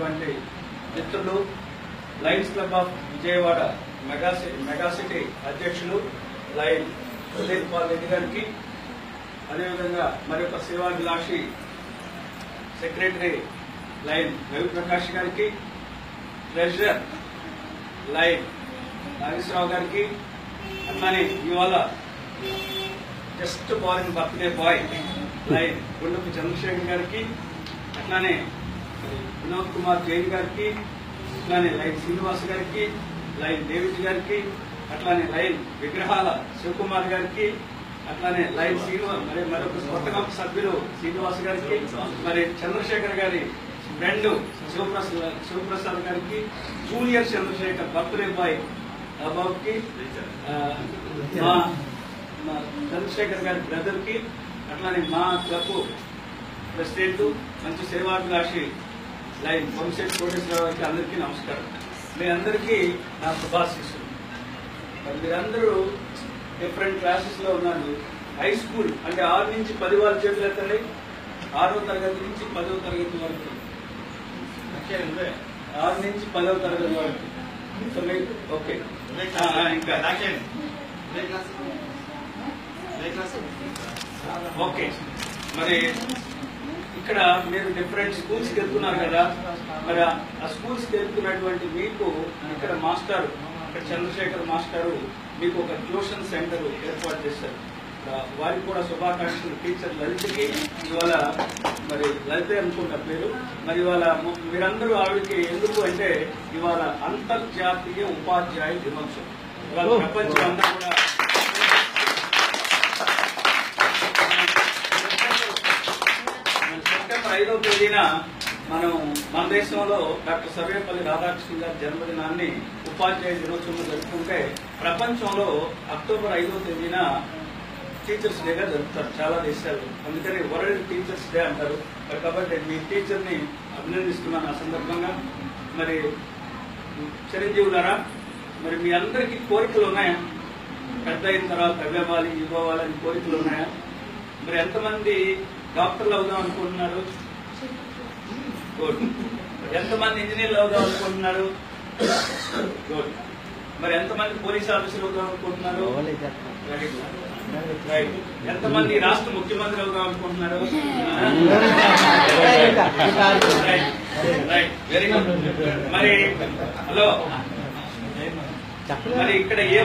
చేసినటువంటి మిత్రులు Lions club of Vijayawada megacity అధ్యక్షులు లయన్ సుధీర్ పాల్ రెడ్డి గారికి, అదేవిధంగా మరొక సేవాభిలాషి సెక్రటరీ లయన్ రవిప్రకాష్ గారికి, ట్రెజరర్ లయన్ నాగేశ్వరరావు గారికి, అట్లానే ఇవాళ జస్ట్ బార్న్ బర్త్డే బాయ్ లైన్ గుండపు చంద్రశేఖర్ గారికి, అట్లానే వినోద్ కుమార్ జైన్ గారికి, అట్లానే లైన్ శ్రీనివాస్ గారికి, లైన్ డేవిడ్ గారికి, అట్లానే లైన్ విగ్రహాల శివకుమార్ గారికి, అట్లానే లైన్ శ్రీనివాస్ మరి మరొక కొత్తగా సభ్యులు శ్రీనివాస్ గారికి, మరి చంద్రశేఖర్ గారి ఫ్రెండ్ శివప్రసాద్ గారికి, జూనియర్ చంద్రశేఖర్ బర్త్డే బాయ్ బాబుకి, మా చంద్రశేఖర్ గారి బ్రదర్ కి, అట్లానే మా క్లబ్ ప్రెసిడెంట్ మంచి సేవాభిలాషి లైన్ వంశేష్ కోటేశ్వరరావు గారికి అందరికీ నమస్కారం. మీ అందరికీ నా శుభాశీస్సులు. మీరందరూ డిఫరెంట్ క్లాసెస్ లో ఉన్నారు. హై స్కూల్ అంటే 6 నుంచి 10 వాళ్ళ చేతులు ఎత్తండి. 6వ తరగతి నుంచి 10వ తరగతి వరకు, 6 నుంచి 10వ తరగతి వరకు. ఓకే, ఇంకా ఓకే. మరి ఇక్కడ మీరు డిఫరెంట్ స్కూల్స్ కి వెళ్తున్నారు కదా, మరి ఆ స్కూల్స్ కి వెళ్తున్నటువంటి మీకు ఇక్కడ మాస్టర్, ఇక్కడ చంద్రశేఖర్ మాస్టారు మీకు ఒక ట్యూషన్ సెంటర్ ఏర్పాటు చేశారు. వారికి కూడా శుభాకాంక్షలు. టీచర్ లలితకి ఇవాళ, మరి లలితే అనుకున్న పేరు, మరి ఇవాళ మీరందరూ ఆవిడకి ఎందుకు అంటే ఇవాళ అంతర్జాతీయ ఉపాధ్యాయ దినోత్సవం. ఇవాళ ప్రపంచం అంతా కూడా సెప్టెంబర్ 5వ తేదీన మన దేశంలో డాక్టర్ సర్వేపల్లి రాధాకృష్ణ గారి జన్మదినాన్ని ఉపాధ్యాయ దినోత్సవం జరుపుకుంటే, ప్రపంచంలో అక్టోబర్ 5వ తేదీన టీచర్స్ డేగా జరుపుతారు చాలా దేశాలు. అందుకని వరల్డ్ టీచర్స్ డే అంటారు. కాబట్టి మీ టీచర్ ని అభినందిస్తున్నాను ఆ సందర్భంగా. మరి చిరంజీవులారా, మరి మీ అందరికీ కోరికలు ఉన్నాయా? పెద్ద అయిన తర్వాత అవ్వాలి ఇవ్వాలని కోరికలు ఉన్నాయా? మరి ఎంతమంది డాక్టర్లు అవుదాం అనుకుంటున్నారు? గుడ్. ఎంతమంది ఇంజనీర్లు అవుదాం అనుకుంటున్నారు? గుడ్. మరి ఎంతమంది పోలీస్ ఆఫీసర్లు అవుదాం అనుకుంటున్నారు? రైట్. ఎంతమంది రాష్ట్ర ముఖ్యమంత్రి అవుదాం అనుకుంటున్నారు? Right, very good. మరి హలో, మరి ఇక్కడ ఏ